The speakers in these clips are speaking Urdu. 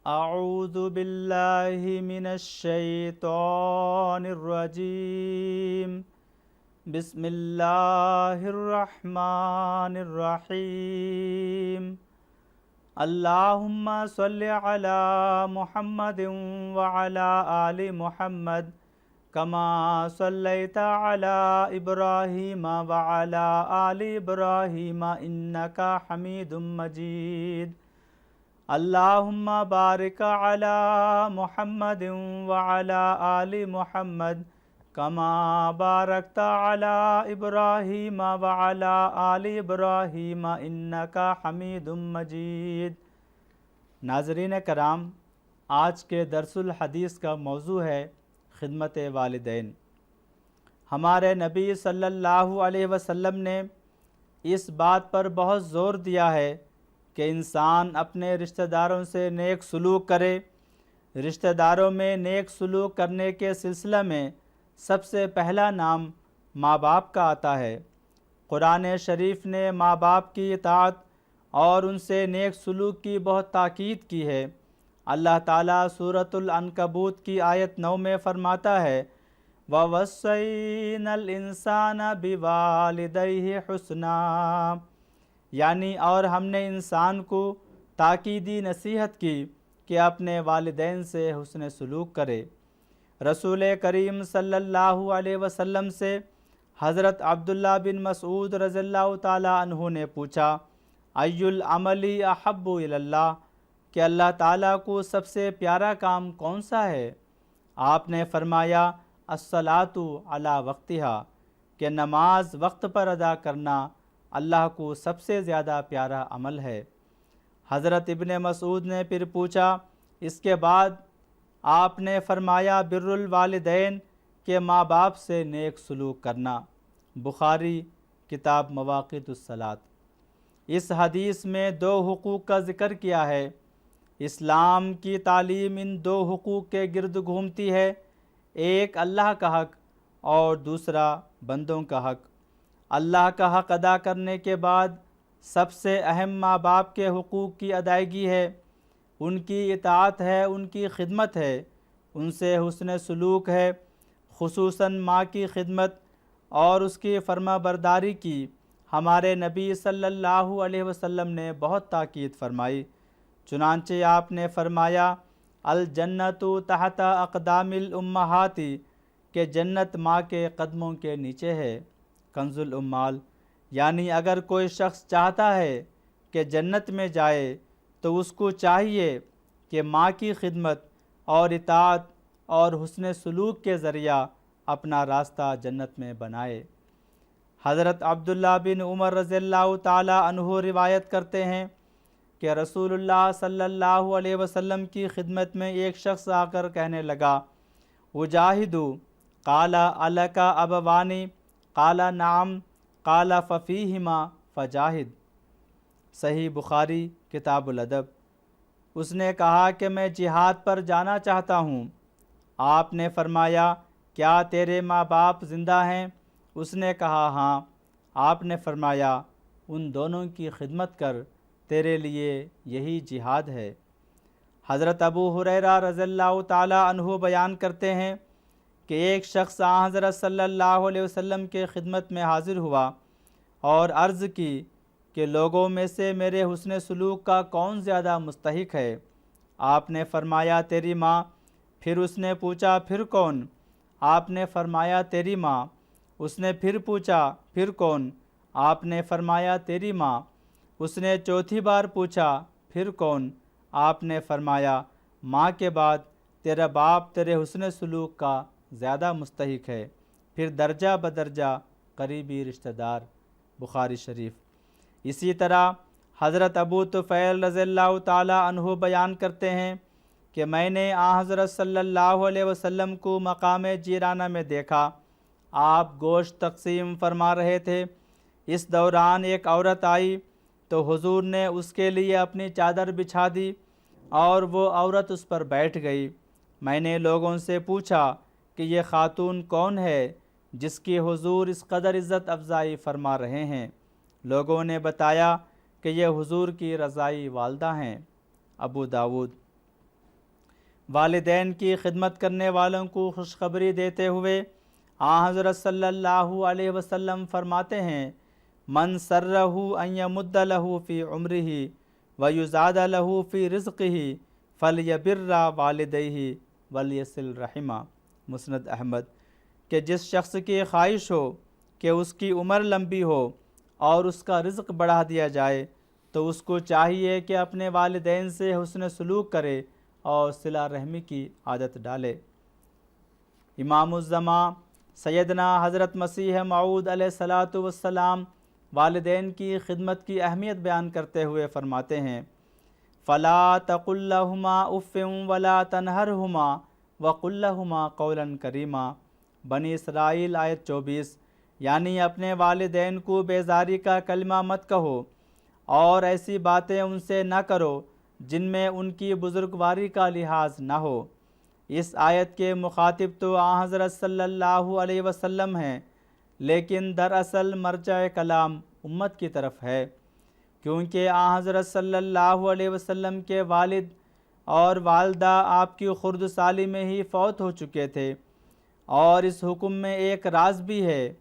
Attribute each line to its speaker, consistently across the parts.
Speaker 1: اعوذ باللہ من الشیطان الرجیم بسم اللہ الرحمن الرحیم اللہم صلی علی محمد وعلی آل محمد کما صلیت علی ابراہیم وعلی آل ابراہیم انک حمید مجید اللہم بارک علی محمد وعلی آل محمد کما بارکت علی ابراہیم وعلی آل ابراہیم انک حمید مجید۔ ناظرین کرام، آج کے درس الحدیث کا موضوع ہے خدمت والدین۔ ہمارے نبی صلی اللہ علیہ وسلم نے اس بات پر بہت زور دیا ہے کہ انسان اپنے رشتہ داروں سے نیک سلوک کرے۔ رشتہ داروں میں نیک سلوک کرنے کے سلسلہ میں سب سے پہلا نام ماں باپ کا آتا ہے۔ قرآن شریف نے ماں باپ کی اطاعت اور ان سے نیک سلوک کی بہت تاکید کی ہے۔ اللہ تعالیٰ سورۃ العنکبوت کی آیت 9 میں فرماتا ہے وَوَصَّيْنَا الْإِنسَانَ بِوَالِدَيْهِ حُسْنًا، یعنی اور ہم نے انسان کو تاکیدی نصیحت کی کہ اپنے والدین سے حسن سلوک کرے۔ رسول کریم صلی اللہ علیہ وسلم سے حضرت عبداللہ بن مسعود رضی اللہ تعالیٰ عنہ نے پوچھا ای العمل احب الی اللہ، کہ اللہ تعالیٰ کو سب سے پیارا کام کون سا ہے؟ آپ نے فرمایا الصلاۃ علی وقتہا، کہ نماز وقت پر ادا کرنا اللہ کو سب سے زیادہ پیارا عمل ہے۔ حضرت ابن مسعود نے پھر پوچھا اس کے بعد؟ آپ نے فرمایا بر الوالدین، کہ ماں باپ سے نیک سلوک کرنا۔ بخاری کتاب مواقیت الصلاۃ۔ اس حدیث میں 2 حقوق کا ذکر کیا ہے۔ اسلام کی تعلیم ان 2 حقوق کے گرد گھومتی ہے، ایک اللہ کا حق اور دوسرا بندوں کا حق۔ اللہ کا حق ادا کرنے کے بعد سب سے اہم ماں باپ کے حقوق کی ادائیگی ہے، ان کی اطاعت ہے، ان کی خدمت ہے، ان سے حسن سلوک ہے۔ خصوصاً ماں کی خدمت اور اس کی فرما برداری کی ہمارے نبی صلی اللہ علیہ وسلم نے بہت تاکید فرمائی۔ چنانچہ آپ نے فرمایا الجنت تحت اقدام الامہات، کہ جنت ماں کے قدموں کے نیچے ہے۔ کنز العمال، یعنی اگر کوئی شخص چاہتا ہے کہ جنت میں جائے تو اس کو چاہیے کہ ماں کی خدمت اور اطاعت اور حسن سلوک کے ذریعہ اپنا راستہ جنت میں بنائے۔ حضرت عبداللہ بن عمر رضی اللہ تعالی عنہ روایت کرتے ہیں کہ رسول اللہ صلی اللہ علیہ وسلم کی خدمت میں ایک شخص آ کر کہنے لگا اجاہدو، قال الک ابوانی، قال نعم، قال ففیہما فجاہد۔ صحیح بخاری کتاب الادب۔ اس نے کہا کہ میں جہاد پر جانا چاہتا ہوں۔ آپ نے فرمایا کیا تیرے ماں باپ زندہ ہیں؟ اس نے کہا ہاں۔ آپ نے فرمایا ان دونوں کی خدمت کر، تیرے لیے یہی جہاد ہے۔ حضرت ابو ہریرہ رضی اللہ تعالی عنہ بیان کرتے ہیں کہ ایک شخص حضرت صلی اللہ علیہ وسلم کے خدمت میں حاضر ہوا اور عرض کی کہ لوگوں میں سے میرے حسن سلوک کا کون زیادہ مستحق ہے؟ آپ نے فرمایا تیری ماں۔ پھر اس نے پوچھا پھر کون؟ آپ نے فرمایا تیری ماں۔ اس نے پھر پوچھا پھر کون؟ آپ نے فرمایا تیری ماں۔ اس نے چوتھی بار پوچھا پھر کون؟ آپ نے فرمایا ماں کے بعد تیرا باپ تیرے حسن سلوک کا زیادہ مستحق ہے، پھر درجہ بدرجہ قریبی رشتہ دار۔ بخاری شریف۔ اسی طرح حضرت ابو طفیل رضی اللہ تعالی عنہ بیان کرتے ہیں کہ میں نے حضرت صلی اللہ علیہ وسلم کو مقام جیرانہ میں دیکھا، آپ گوشت تقسیم فرما رہے تھے۔ اس دوران ایک عورت آئی تو حضور نے اس کے لیے اپنی چادر بچھا دی اور وہ عورت اس پر بیٹھ گئی۔ میں نے لوگوں سے پوچھا کہ یہ خاتون کون ہے جس کی حضور اس قدر عزت افزائی فرما رہے ہیں؟ لوگوں نے بتایا کہ یہ حضور کی رضائی والدہ ہیں۔ ابو داود۔ والدین کی خدمت کرنے والوں کو خوشخبری دیتے ہوئے آن حضرت صلی اللہ علیہ وسلم فرماتے ہیں، من سرہ ان یمد لہ فی عمرہ ویزاد لہ فی رزقہ فلیبر والدیہ ولیصل رحمہ، مسند احمد، کہ جس شخص کی خواہش ہو کہ اس کی عمر لمبی ہو اور اس کا رزق بڑھا دیا جائے تو اس کو چاہیے کہ اپنے والدین سے حسن سلوک کرے اور صلہ رحمی کی عادت ڈالے۔ امام الزماں سیدنا حضرت مسیح موعود علیہ الصلاۃ والسلام والدین کی خدمت کی اہمیت بیان کرتے ہوئے فرماتے ہیں، فَلَا تَقُلْ لَهُمَا اُفٍّ وَلَا تَنْهَرْهُمَا وَقُلْ لَهُمَا قَوْلًا كَرِيمًا، بنی اسرائیل آیت 24، یعنی اپنے والدین کو بیزاری کا کلمہ مت کہو اور ایسی باتیں ان سے نہ کرو جن میں ان کی بزرگواری کا لحاظ نہ ہو۔ اس آیت کے مخاطب تو آن حضرت صلی اللہ علیہ وسلم ہیں، لیکن دراصل مرجع کلام امت کی طرف ہے، کیونکہ آن حضرت صلی اللہ علیہ وسلم کے والد اور والدہ آپ کی خرد سالی میں ہی فوت ہو چکے تھے، اور اس حکم میں ایک راز بھی ہے،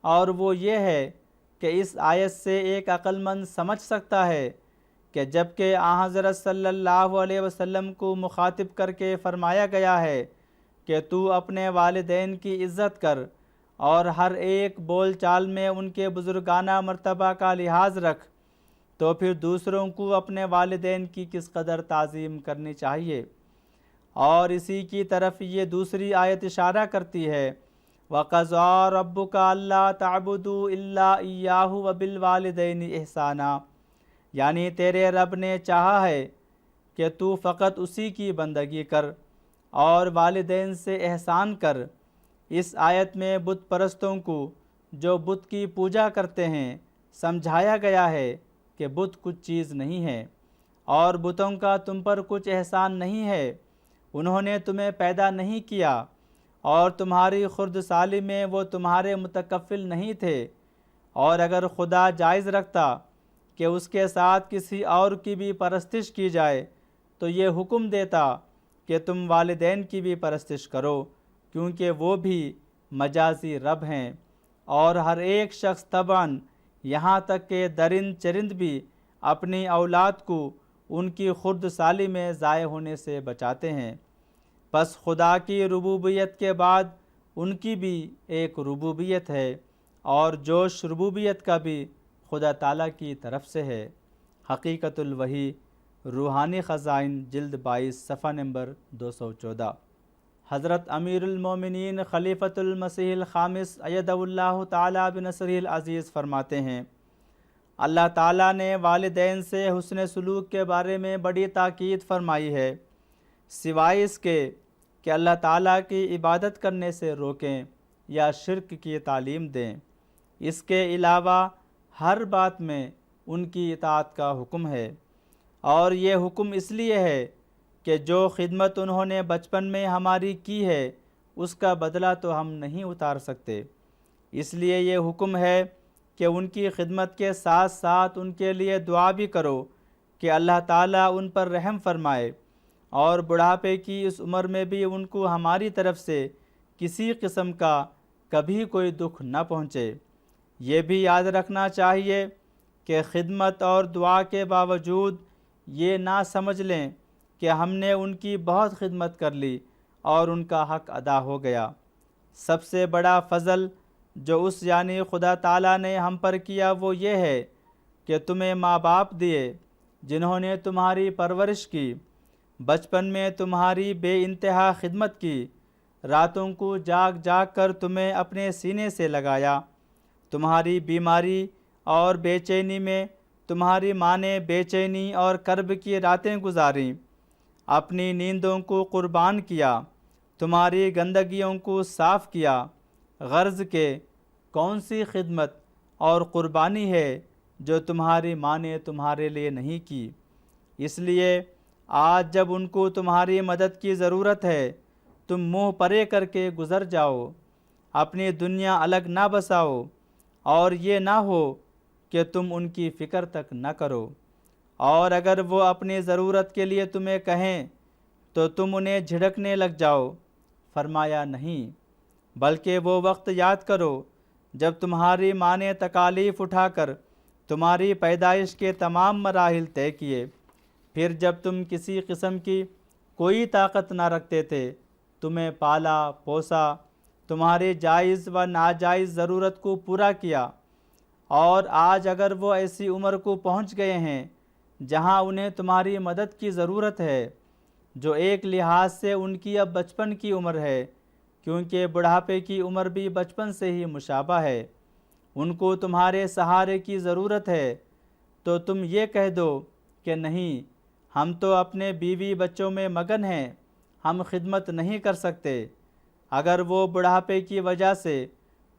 Speaker 1: اور وہ یہ ہے کہ اس آیت سے ایک عقل مند سمجھ سکتا ہے کہ جبکہ آن حضرت صلی اللہ علیہ وسلم کو مخاطب کر کے فرمایا گیا ہے کہ تو اپنے والدین کی عزت کر اور ہر ایک بول چال میں ان کے بزرگانہ مرتبہ کا لحاظ رکھ، تو پھر دوسروں کو اپنے والدین کی کس قدر تعظیم کرنی چاہیے۔ اور اسی کی طرف یہ دوسری آیت اشارہ کرتی ہے، وَقَضَىٰ رَبُّكَ أَلَّا تَعْبُدُوا إِلَّا إِيَّاهُ وَبِالْوَالِدَيْنِ إِحْسَانًا، یعنی تیرے رب نے چاہا ہے کہ تو فقط اسی کی بندگی کر اور والدین سے احسان کر۔ اس آیت میں بت پرستوں کو جو بت کی پوجا کرتے ہیں سمجھایا گیا ہے کہ بت کچھ چیز نہیں ہے اور بتوں کا تم پر کچھ احسان نہیں ہے، انہوں نے تمہیں پیدا نہیں کیا اور تمہاری خرد سالی میں وہ تمہارے متکفل نہیں تھے، اور اگر خدا جائز رکھتا کہ اس کے ساتھ کسی اور کی بھی پرستش کی جائے تو یہ حکم دیتا کہ تم والدین کی بھی پرستش کرو، کیونکہ وہ بھی مجازی رب ہیں، اور ہر ایک شخص طبعاً یہاں تک کہ درند چرند بھی اپنی اولاد کو ان کی خرد سالی میں ضائع ہونے سے بچاتے ہیں۔ پس خدا کی ربوبیت کے بعد ان کی بھی ایک ربوبیت ہے، اور جوش ربوبیت کا بھی خدا تعالیٰ کی طرف سے ہے۔ حقیقت الوحی، روحانی خزائن، جلد 22، صفحہ نمبر 214۔ حضرت امیر المومنین خلیفۃ المسیح الخامس ایدہ اللہ تعالیٰ بنصرہ العزیز فرماتے ہیں، اللہ تعالیٰ نے والدین سے حسن سلوک کے بارے میں بڑی تاکید فرمائی ہے، سوائے اس کے کہ اللہ تعالیٰ کی عبادت کرنے سے روکیں یا شرک کی تعلیم دیں۔ اس کے علاوہ ہر بات میں ان کی اطاعت کا حکم ہے، اور یہ حکم اس لیے ہے کہ جو خدمت انہوں نے بچپن میں ہماری کی ہے اس کا بدلہ تو ہم نہیں اتار سکتے، اس لیے یہ حکم ہے کہ ان کی خدمت کے ساتھ ساتھ ان کے لیے دعا بھی کرو کہ اللہ تعالیٰ ان پر رحم فرمائے، اور بڑھاپے کی اس عمر میں بھی ان کو ہماری طرف سے کسی قسم کا کبھی کوئی دکھ نہ پہنچے۔ یہ بھی یاد رکھنا چاہیے کہ خدمت اور دعا کے باوجود یہ نہ سمجھ لیں کہ ہم نے ان کی بہت خدمت کر لی اور ان کا حق ادا ہو گیا۔ سب سے بڑا فضل جو اس یعنی خدا تعالیٰ نے ہم پر کیا وہ یہ ہے کہ تمہیں ماں باپ دیے جنہوں نے تمہاری پرورش کی، بچپن میں تمہاری بے انتہا خدمت کی، راتوں کو جاگ جاگ کر تمہیں اپنے سینے سے لگایا، تمہاری بیماری اور بے چینی میں تمہاری ماں نے بے چینی اور کرب کی راتیں گزاریں، اپنی نیندوں کو قربان کیا، تمہاری گندگیوں کو صاف کیا، غرض کہ کون سی خدمت اور قربانی ہے جو تمہاری ماں نے تمہارے لیے نہیں کی؟ اس لیے آج جب ان کو تمہاری مدد کی ضرورت ہے تم منہ پرے کر کے گزر جاؤ، اپنی دنیا الگ نہ بساؤ، اور یہ نہ ہو کہ تم ان کی فکر تک نہ کرو، اور اگر وہ اپنی ضرورت کے لیے تمہیں کہیں تو تم انہیں جھڑکنے لگ جاؤ۔ فرمایا نہیں، بلکہ وہ وقت یاد کرو جب تمہاری ماں نے تکالیف اٹھا کر تمہاری پیدائش کے تمام مراحل طے کیے، پھر جب تم کسی قسم کی کوئی طاقت نہ رکھتے تھے، تمہیں پالا پوسا، تمہاری جائز و ناجائز ضرورت کو پورا کیا، اور آج اگر وہ ایسی عمر کو پہنچ گئے ہیں جہاں انہیں تمہاری مدد کی ضرورت ہے، جو ایک لحاظ سے ان کی اب بچپن کی عمر ہے، کیونکہ بڑھاپے کی عمر بھی بچپن سے ہی مشابہ ہے، ان کو تمہارے سہارے کی ضرورت ہے، تو تم یہ کہہ دو کہ نہیں، ہم تو اپنے بیوی بچوں میں مگن ہیں، ہم خدمت نہیں کر سکتے۔ اگر وہ بڑھاپے کی وجہ سے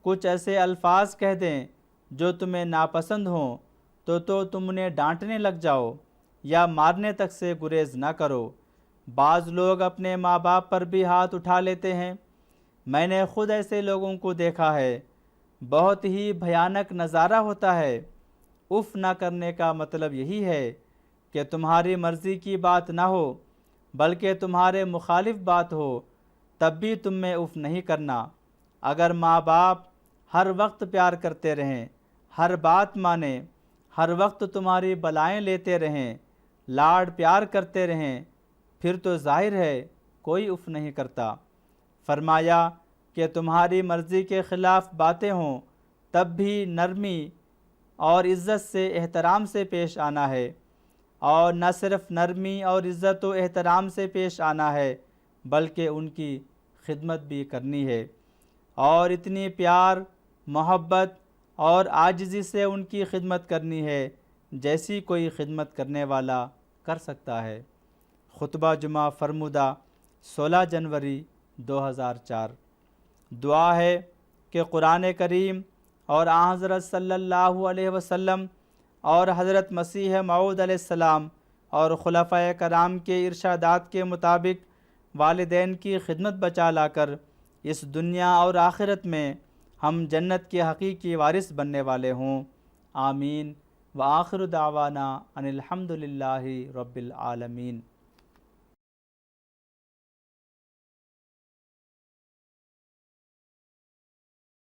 Speaker 1: کچھ ایسے الفاظ کہہ دیں جو تمہیں ناپسند ہوں تو تم انہیں ڈانٹنے لگ جاؤ یا مارنے تک سے گریز نہ کرو۔ بعض لوگ اپنے ماں باپ پر بھی ہاتھ اٹھا لیتے ہیں، میں نے خود ایسے لوگوں کو دیکھا ہے، بہت ہی بھیانک نظارہ ہوتا ہے۔ اف نہ کرنے کا مطلب یہی ہے کہ تمہاری مرضی کی بات نہ ہو بلکہ تمہارے مخالف بات ہو، تب بھی تم میں اف نہیں کرنا۔ اگر ماں باپ ہر وقت پیار کرتے رہیں، ہر بات مانیں، ہر وقت تمہاری بلائیں لیتے رہیں، لاڈ پیار کرتے رہیں، پھر تو ظاہر ہے کوئی اف نہیں کرتا۔ فرمایا کہ تمہاری مرضی کے خلاف باتیں ہوں تب بھی نرمی اور عزت سے احترام سے پیش آنا ہے، اور نہ صرف نرمی اور عزت و احترام سے پیش آنا ہے بلکہ ان کی خدمت بھی کرنی ہے، اور اتنی پیار، محبت اور عاجزی سے ان کی خدمت کرنی ہے جیسی کوئی خدمت کرنے والا کر سکتا ہے۔ خطبہ جمعہ فرمودہ 16 جنوری 2004۔ دعا ہے کہ قرآن کریم اور آن حضرت صلی اللہ علیہ وسلم اور حضرت مسیح موعود علیہ السلام اور خلفائے کرام کے ارشادات کے مطابق والدین کی خدمت بچا لا کر اس دنیا اور آخرت میں ہم جنت کے حقیقی وارث بننے والے ہوں، آمین۔ وآخر دعوانا ان الحمد للہ رب العالمین۔